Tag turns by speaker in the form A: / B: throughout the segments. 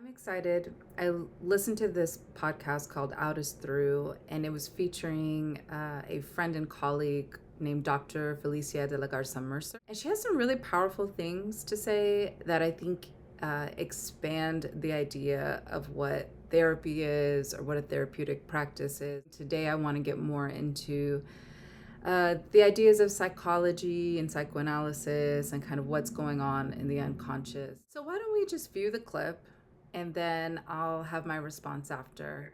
A: I'm excited. I listened to this podcast called Out is Through, and it was featuring a friend and colleague named Dr. Felicia de la Garza Mercer. And she has some really powerful things to say that I think expand the idea of what therapy is or what a therapeutic practice is. Today, I want to get more into the ideas of psychology and psychoanalysis and kind of what's going on in the unconscious. So, why don't we just view the clip and then I'll have my response after.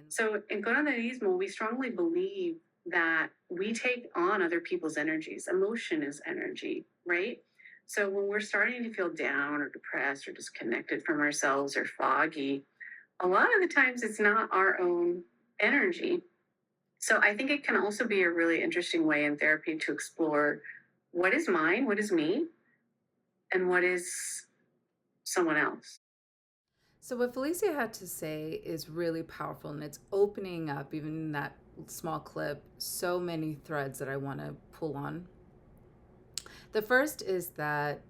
B: So in curanderismo, we strongly believe that we take on other people's energies. Emotion is energy, right? So when we're starting to feel down or depressed or disconnected from ourselves or foggy, a lot of the times it's not our own energy. So I think it can also be a really interesting way in therapy to explore what is mine, what is me, and what is someone else.
A: So, what Felicia had to say is really powerful, and it's opening up, even in that small clip, so many threads that I want to pull on. The first is that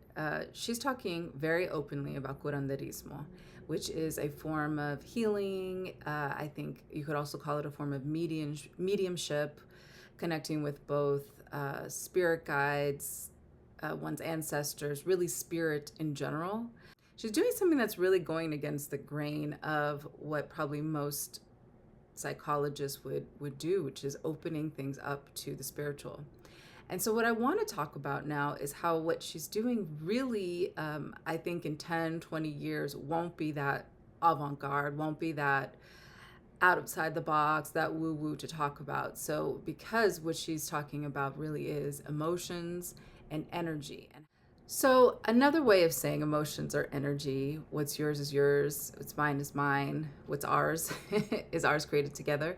A: she's talking very openly about curanderismo, which is a form of healing. I think you could also call it a form of mediumship, connecting with both spirit guides, one's ancestors, really spirit in general. She's doing something that's really going against the grain of what probably most psychologists would do, which is opening things up to the spiritual. And so, what I want to talk about now is how what she's doing really, I think, in 10, 20 years won't be that avant garde, won't be that outside the box, that woo woo to talk about. So, because what she's talking about really is emotions and energy. So, another way of saying emotions are energy, what's yours is yours, what's mine is mine, what's ours is ours created together,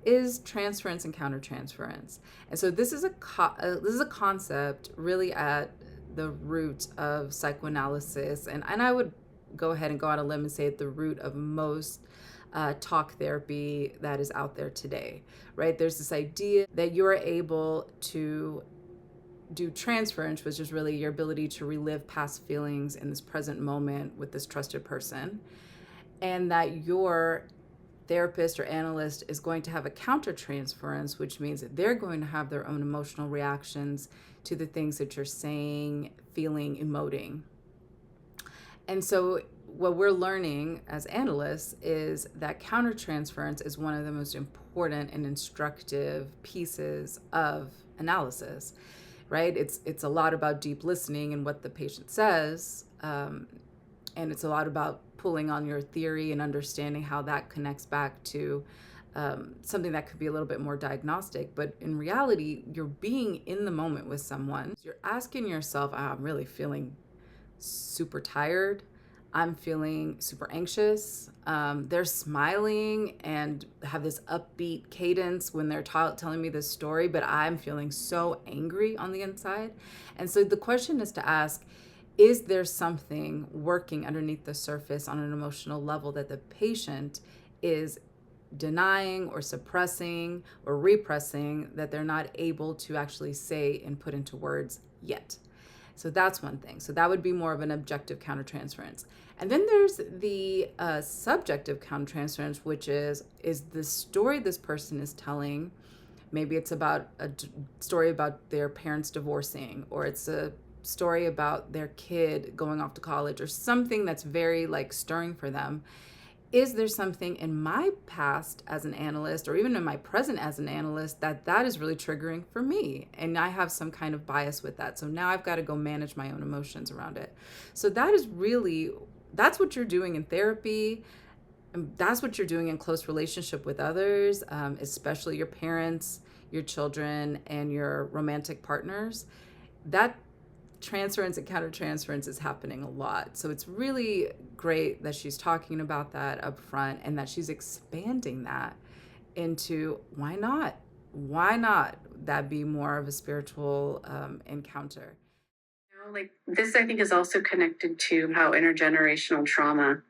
A: is transference and countertransference. And so this is a concept really at the root of psychoanalysis, and I would go ahead and go out on a limb and say at the root of most talk therapy that is out there today, right? There's this idea that you're able to do transference, which is really your ability to relive past feelings in this present moment with this trusted person, and that your therapist or analyst is going to have a countertransference, which means that they're going to have their own emotional reactions to the things that you're saying, feeling, emoting. And so what we're learning as analysts is that countertransference is one of the most important and instructive pieces of analysis, right? It's a lot about deep listening and what the patient says, and it's a lot about pulling on your theory and understanding how that connects back to something that could be a little bit more diagnostic. But in reality, you're being in the moment with someone. You're asking yourself, oh, I'm really feeling super tired. I'm feeling super anxious. They're smiling and have this upbeat cadence when they're telling me this story, but I'm feeling so angry on the inside. And so the question is to ask, is there something working underneath the surface on an emotional level that the patient is denying or suppressing or repressing that they're not able to actually say and put into words yet? So that's one thing. So that would be more of an objective countertransference. And then there's the subjective countertransference, which is the story this person is telling. Maybe it's about a story about their parents divorcing, or it's a story about their kid going off to college, or something that's very like stirring for them. Is there something in my past as an analyst, or even in my present as an analyst, that is really triggering for me? And I have some kind of bias with that. So now I've got to go manage my own emotions around it. So that's what you're doing in therapy. And that's what you're doing in close relationship with others, especially your parents, your children, and your romantic partners. That transference and countertransference is happening a lot. So it's really great that she's talking about that up front and that she's expanding that into why not? Why not that be more of a spiritual encounter?
B: Like this, I think, is also connected to how intergenerational trauma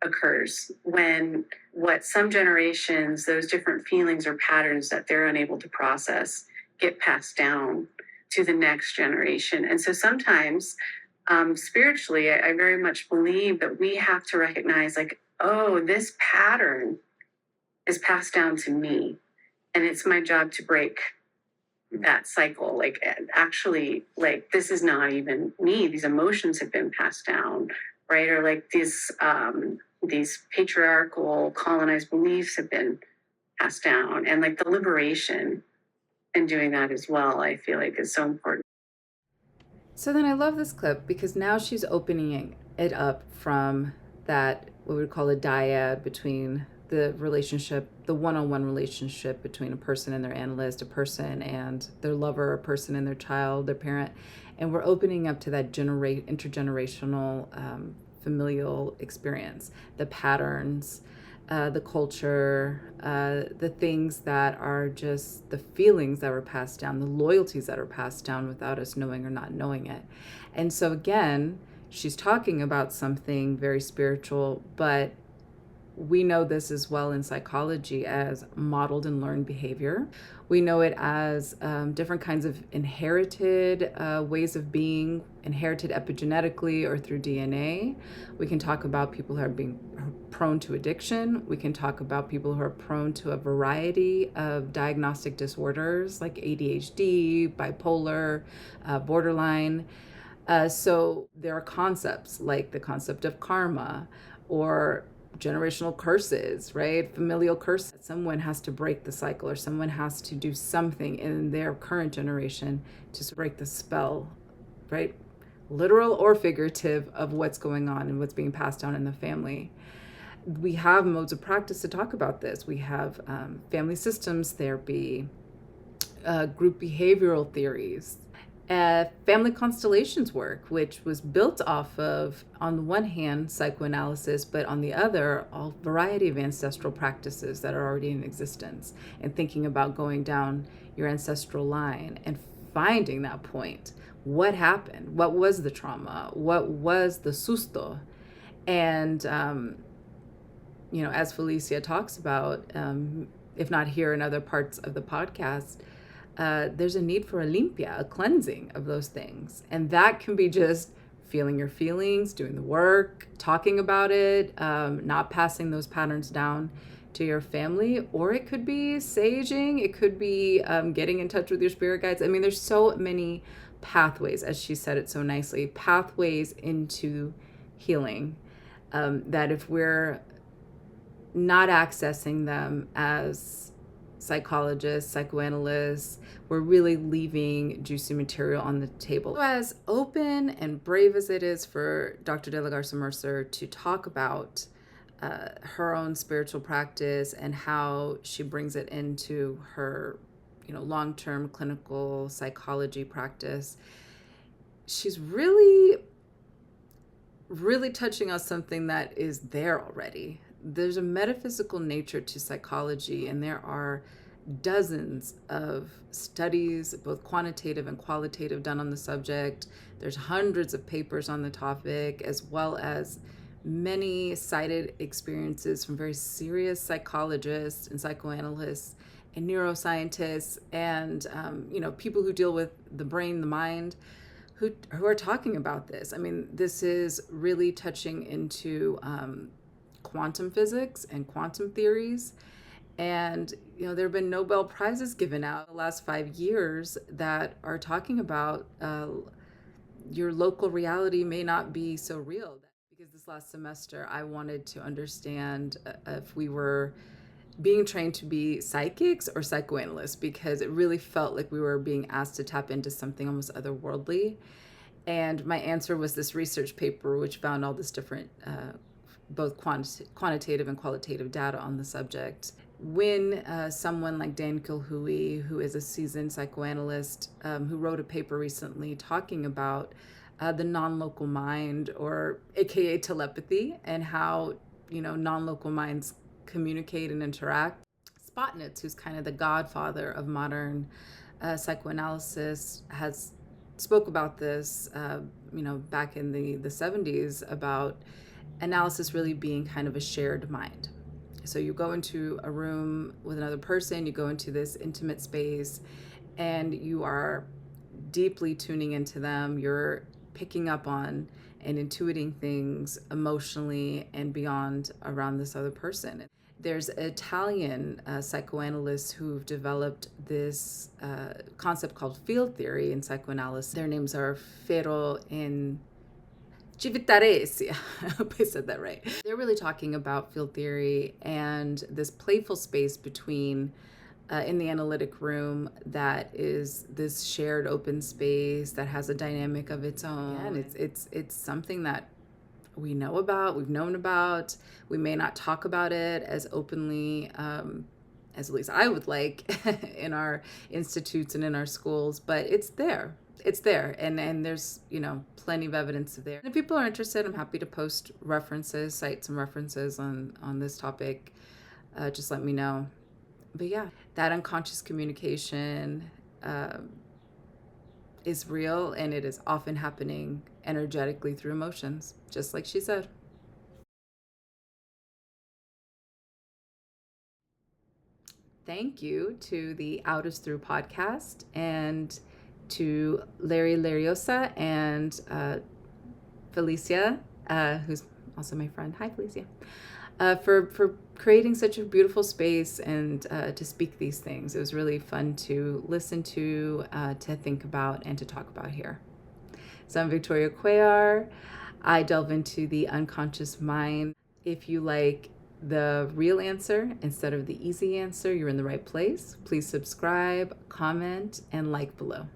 B: occurs when what some generations, those different feelings or patterns that they're unable to process, get passed down to the next generation. And so sometimes Spiritually, I very much believe that we have to recognize, like, oh, this pattern is passed down to me, and it's my job to break that cycle. Like, actually, like, this is not even me. These emotions have been passed down, right? Or like these patriarchal colonized beliefs have been passed down, and like the liberation in doing that as well, I feel like is so important.
A: So then I love this clip because now she's opening it up from that, what we would call a dyad between the relationship, the one-on-one relationship between a person and their analyst, a person and their lover, a person and their child, their parent. And we're opening up to that intergenerational familial experience, the patterns, the culture, the things that are just the feelings that were passed down, the loyalties that are passed down without us knowing or not knowing it. And so again, she's talking about something very spiritual, but we know this as well in psychology as modeled and learned behavior. We know it as different kinds of inherited ways of being, inherited epigenetically or through DNA. We can talk about people who are being prone to addiction. We can talk about people who are prone to a variety of diagnostic disorders like ADHD, bipolar, borderline. So there are concepts like the concept of karma or generational curses, right? Familial curse. Someone has to break the cycle, or someone has to do something in their current generation to break the spell, right? Literal or figurative, of what's going on and what's being passed down in the family. We have modes of practice to talk about this. We have family systems therapy, group behavioral theories, family constellations work, which was built off of, on the one hand, psychoanalysis, but on the other, a variety of ancestral practices that are already in existence, and thinking about going down your ancestral line and finding that point. What happened? What was the trauma? What was the susto? And, as Felicia talks about, if not here in other parts of the podcast, there's a need for a limpia, a cleansing of those things. And that can be just feeling your feelings, doing the work, talking about it, not passing those patterns down to your family. Or it could be saging. It could be getting in touch with your spirit guides. I mean, there's so many pathways, as she said it so nicely, pathways into healing, that if we're not accessing them as psychologists, psychoanalysts, we're really leaving juicy material on the table. As open and brave as it is for Dr. De La Garza Mercer to talk about her own spiritual practice and how she brings it into her, long-term clinical psychology practice, she's really, really touching on something that is there already. There's a metaphysical nature to psychology, and there are dozens of studies, both quantitative and qualitative, done on the subject. There's hundreds of papers on the topic, as well as many cited experiences from very serious psychologists and psychoanalysts and neuroscientists and people who deal with the brain, the mind, who are talking about this. I mean, this is really touching into quantum physics and quantum theories. And, there have been Nobel Prizes given out the last 5 years that are talking about your local reality may not be so real. Because this last semester, I wanted to understand if we were being trained to be psychics or psychoanalysts, because it really felt like we were being asked to tap into something almost otherworldly. And my answer was this research paper, which found all this different both quantitative and qualitative data on the subject. When someone like Dan Kilhui, who is a seasoned psychoanalyst, who wrote a paper recently talking about the non-local mind, or AKA telepathy, and how, non-local minds communicate and interact. Spotnitz, who's kind of the godfather of modern psychoanalysis, has spoke about this, back in the 70s, about analysis really being kind of a shared mind. So you go into a room with another person, you go into this intimate space, and you are deeply tuning into them. You're picking up on and intuiting things emotionally and beyond around this other person. There's Italian psychoanalysts who've developed this concept called field theory in psychoanalysis. Their names are Ferro and Civitaresi. I hope I said that right. They're really talking about field theory and this playful space between in the analytic room that is this shared open space that has a dynamic of its own. And it's something that we know about, we've known about. We may not talk about it as openly as at least I would like in our institutes and in our schools, but it's there. It's there, and there's plenty of evidence there. And if people are interested, I'm happy to post references, cite some references on this topic. Just let me know. But yeah, that unconscious communication is real, and it is often happening energetically through emotions, just like she said. Thank you to the Out is Through podcast and to Lariosa and Felicia, who's also my friend. Hi, Felicia. For creating such a beautiful space and to speak these things. It was really fun to listen to think about, and to talk about here. So I'm Victoria Cuellar. I delve into the unconscious mind. If you like the real answer instead of the easy answer, you're in the right place. Please subscribe, comment, and like below.